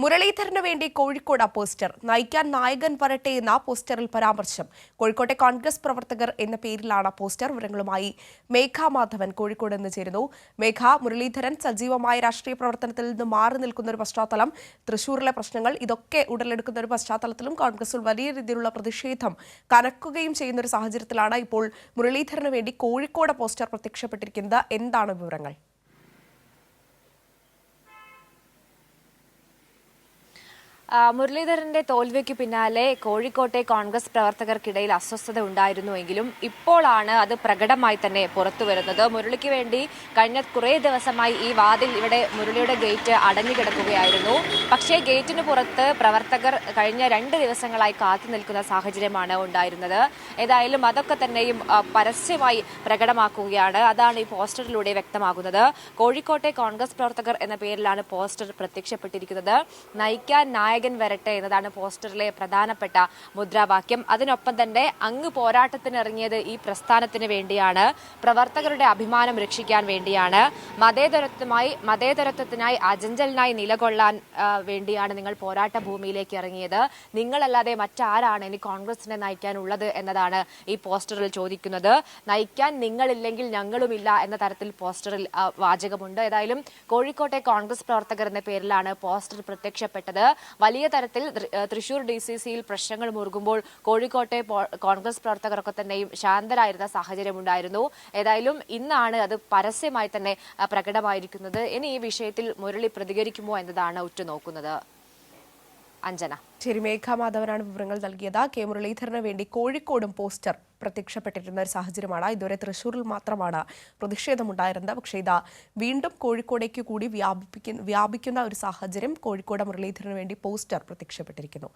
മുരളീധരന് വേണ്ടി കോഴിക്കോട് പോസ്റ്റർ നയിക്കാൻ നായകൻ വരട്ടെ എന്ന പോസ്റ്ററിൽ പരാമർശം. കോഴിക്കോട്ടെ കോൺഗ്രസ് പ്രവർത്തകർ എന്ന പേരിലാണ് പോസ്റ്റർ. വിവരങ്ങളുമായി മേഘ മാധവൻ കോഴിക്കോട് നിന്ന് ചേരുന്നു. മേഘ, മുരളീധരൻ സജീവമായ രാഷ്ട്രീയ പ്രവർത്തനത്തിൽ നിന്ന് മാറി നിൽക്കുന്ന ഒരു പശ്ചാത്തലം, തൃശൂരിലെ പ്രശ്നങ്ങൾ ഇതൊക്കെ ഉടലെടുക്കുന്ന ഒരു പശ്ചാത്തലത്തിലും കോൺഗ്രസിൽ വലിയ രീതിയിലുള്ള പ്രതിഷേധം കനക്കുകയും ചെയ്യുന്ന ഒരു സാഹചര്യത്തിലാണ് ഇപ്പോൾ മുരളീധരന് വേണ്ടി കോഴിക്കോട് പോസ്റ്റർ പ്രത്യക്ഷപ്പെട്ടിരിക്കുന്നത്. എന്താണ് വിവരങ്ങൾ? മുരളീധരന്റെ തോൽവിക്ക് പിന്നാലെ കോഴിക്കോട്ടെ കോൺഗ്രസ് പ്രവർത്തകർക്കിടയിൽ അസ്വസ്ഥത ഉണ്ടായിരുന്നുവെങ്കിലും ഇപ്പോഴാണ് അത് പ്രകടമായി തന്നെ പുറത്തുവരുന്നത്. മുരളിക്ക് വേണ്ടി കഴിഞ്ഞ കുറേ ദിവസമായി ഈ വാതിൽ ഇവിടെ മുരളിയുടെ ഗേറ്റ് അടഞ്ഞുകിടക്കുകയായിരുന്നു. പക്ഷേ ഗേറ്റിന് പുറത്ത് പ്രവർത്തകർ കഴിഞ്ഞ 2 ദിവസങ്ങളായി കാത്തു നിൽക്കുന്ന സാഹചര്യമാണ് ഉണ്ടായിരുന്നത്. ഏതായാലും അതൊക്കെ തന്നെയും പരസ്യമായി പ്രകടമാക്കുകയാണ്. അതാണ് ഈ പോസ്റ്ററിലൂടെ വ്യക്തമാകുന്നത്. കോഴിക്കോട്ടെ കോൺഗ്രസ് പ്രവർത്തകർ എന്ന പേരിലാണ് പോസ്റ്റർ പ്രത്യക്ഷപ്പെട്ടിരിക്കുന്നത്. നയിക്കാൻ നായകൻ വരട്ടെ എന്നതാണ് പോസ്റ്ററിലെ പ്രധാനപ്പെട്ട മുദ്രാവാക്യം. അതിനൊപ്പം തന്നെ അങ്ങ് പോരാട്ടത്തിനിറങ്ങിയത് ഈ പ്രസ്ഥാനത്തിന് വേണ്ടിയാണ്, പ്രവർത്തകരുടെ അഭിമാനം രക്ഷിക്കാൻ വേണ്ടിയാണ്, മതേതരത്വത്തിനായി അജഞ്ചലനായി നിലകൊള്ളാൻ വേണ്ടിയാണ് നിങ്ങൾ പോരാട്ട ഭൂമിയിലേക്ക് ഇറങ്ങിയത്. നിങ്ങളല്ലാതെ മറ്റാരാണ് ഇനി കോൺഗ്രസിനെ നയിക്കാനുള്ളത് എന്നതാണ് ഈ പോസ്റ്ററിൽ ചോദിക്കുന്നത്. നയിക്കാൻ നിങ്ങളില്ലെങ്കിൽ ഞങ്ങളുമില്ല എന്ന തരത്തിൽ പോസ്റ്ററിൽ വാചകമുണ്ട്. ഏതായാലും കോഴിക്കോട്ടെ കോൺഗ്രസ് പ്രവർത്തകർ എന്ന പേരിലാണ് പോസ്റ്റർ പ്രത്യക്ഷപ്പെട്ടത്. വലിയ തരത്തിൽ തൃശൂർ DCCയിൽ പ്രശ്നങ്ങൾ മുറുകുമ്പോൾ കോഴിക്കോട്ടെ കോൺഗ്രസ് പ്രവർത്തകരൊക്കെ തന്നെയും ശാന്തരായിരുന്ന സാഹചര്യമുണ്ടായിരുന്നു. ഏതായാലും ഇന്നാണ് അത് പരസ്യമായി തന്നെ പ്രകടമായിരിക്കുന്നത്. ഇനി ഈ വിഷയത്തിൽ മുരളി പ്രതികരിക്കുമോ എന്നതാണ് ഉറ്റുനോക്കുന്നത്. അഞ്ജന. ശരി, മേഘ മാധവനാണ് വിവരങ്ങൾ നൽകിയത്. കെ മുരളീധരന് വേണ്ടി കോഴിക്കോടും പോസ്റ്റർ പ്രത്യക്ഷപ്പെട്ടിരുന്ന ഒരു സാഹചര്യമാണ്. ഇതുവരെ തൃശൂരിൽ മാത്രമാണ് പ്രതിഷേധമുണ്ടായിരുന്നത്. പക്ഷേ ഇതാ വീണ്ടും കോഴിക്കോടേക്ക് കൂടി വ്യാപിക്കുന്ന ഒരു സാഹചര്യം. കോഴിക്കോട് മുരളീധരന് വേണ്ടി പോസ്റ്റർ പ്രത്യക്ഷപ്പെട്ടിരിക്കുന്നു.